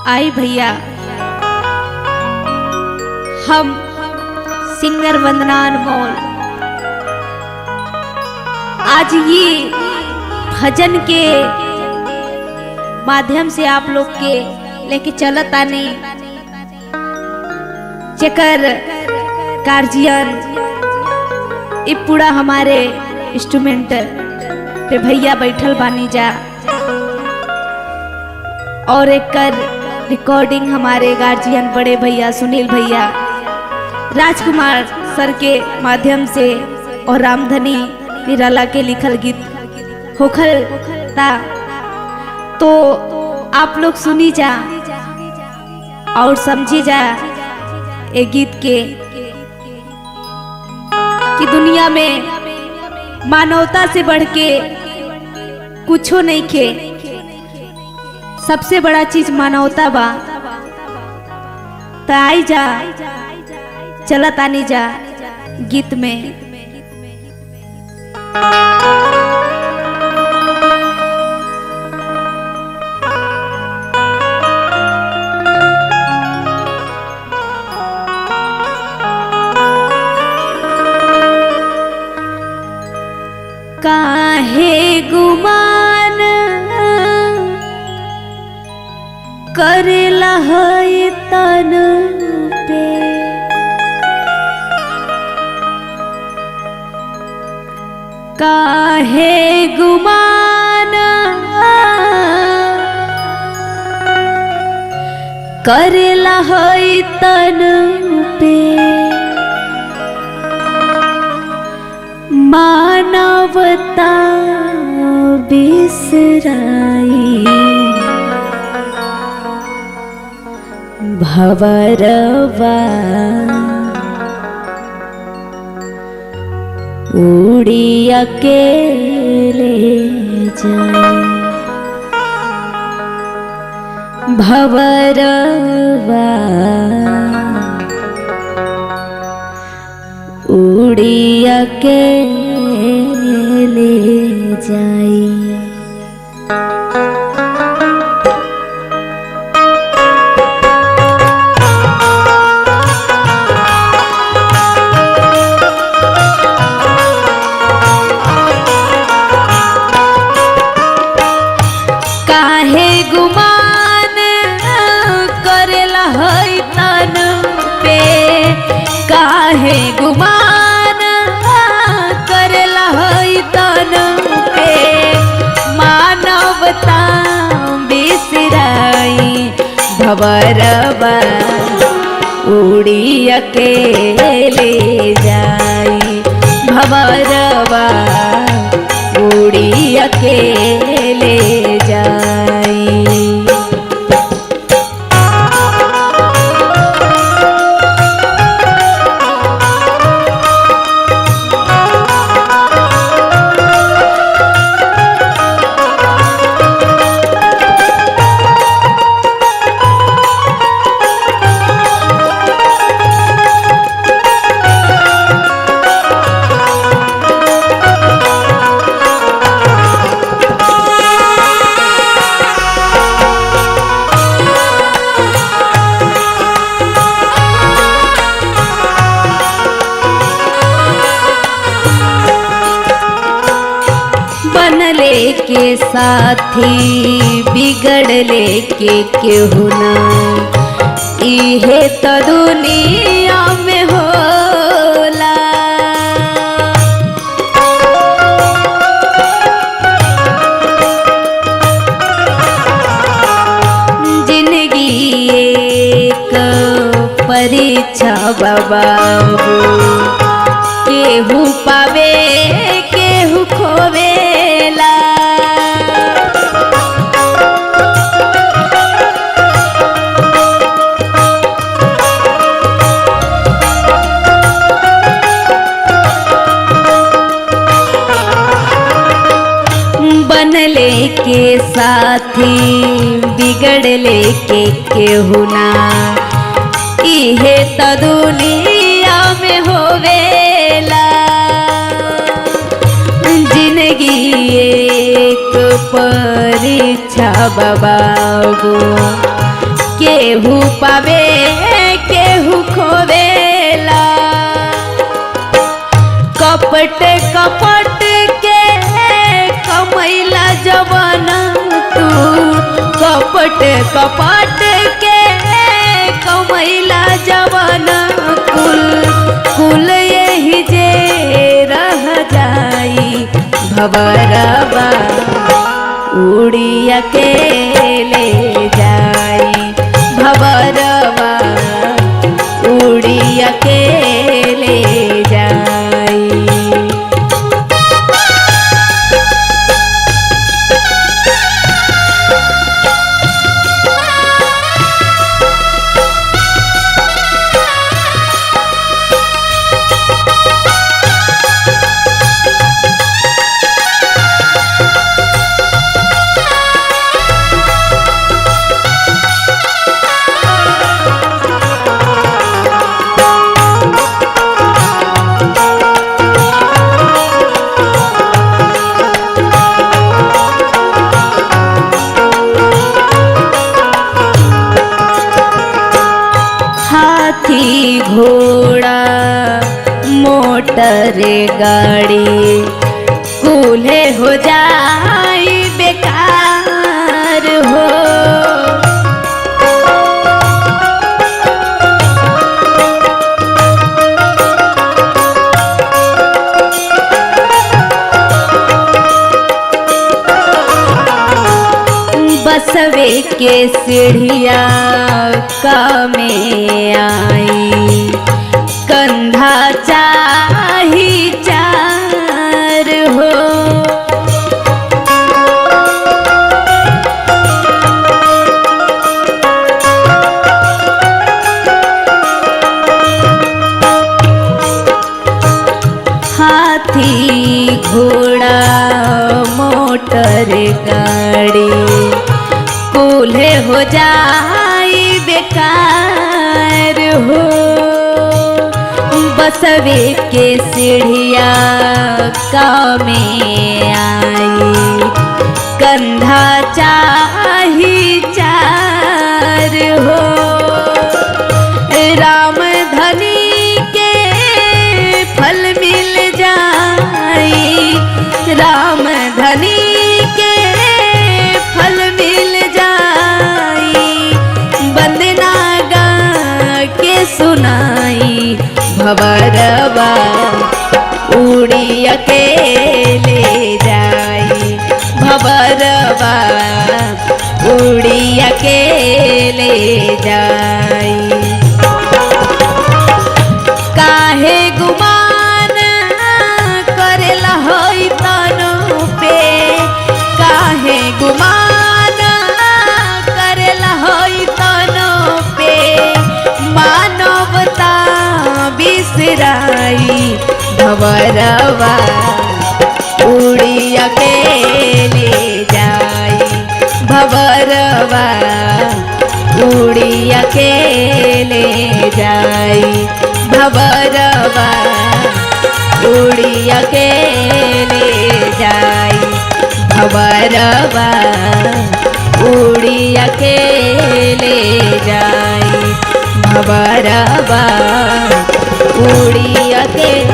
आई भैया, हम सिंगर वंदना अनमोल आज ये भजन के माध्यम से आप लोग के लेके चलत आने जेकर गार्जियन ये पूरा हमारे इंस्ट्रूमेंट पे भैया बैठल बानी जा और एक रिकॉर्डिंग हमारे गार्जियन बड़े भैया सुनील भैया राजकुमार सर के माध्यम से और रामधनी निराला के लिखल गीत होखल ता तो आप लोग सुनी जा और समझी जा एक गीत के कि दुनिया में मानवता से बढ़ के कुछो नहीं खे, सबसे बड़ा चीज मानवता बा। तो आई जा चलत आनी जा गीत में। काहे गुमान करेला है तन पे, काहे गुमान करेला है तन पे, मानवता बिसराई भवरवा उड़ी अकेले जाए, भवरवा उड़ी अकेले जाई। काहे गुमान करेला है तन पे, काहे गुमान करेला है तन पे, मानवता बिसराई भवरवा उड़ी अकेले जाई, भवरवा उड़ी अकेले जाई। बनले के साथी बिगड़ले के केहू ना, इहे तो दुनिया में होला। जिंदगी एक परीक्षा बाबू, केहू पावे केहू खोवेला। बनले के साथी बिगड़ले के केहू ना, इहे तो दुनिया में होवेला। जिंदगी एक परीक्षा बाबू, केहू पावे केहू खोवेला। कपट कपट के कमैला जवन तू, कपट कपट के कमैला जवन कुल कुल यही जे रह जाई भवरवा उड़ी अकेले जाई भवरवा उड़ी अकेले जाई। हाथी घोड़ा मोटर गाड़ी कूल्हे हो जाई बेकार हो। बसवे के सीढ़िया कामे आई कंधा चाही चार हो। हाथी घोड़ा मोटर गाड़ी कूल्हे हो जाई बेकार हो। बसवे के सीढ़िया कामे आई कंधा चाही चार हो। राम धनी के फल मिल जाई राम धनी के फल मिल जाई। बंदना गा के सुनाई भवरवा उड़ी अकेले जाई भवरवा उड़ी अकेले जाई। काहे गुमान करेला होई तनो पे काहे गुमान करेला होई तनो पे मानवता बिसराई भवरवा उड़ी अकेले जाई भवरवा उड़ी अकेले जाई भवरवा उड़ी अकेले जाई भवरवा उड़ी अकेले जाई भवरवा उड़ी अकेले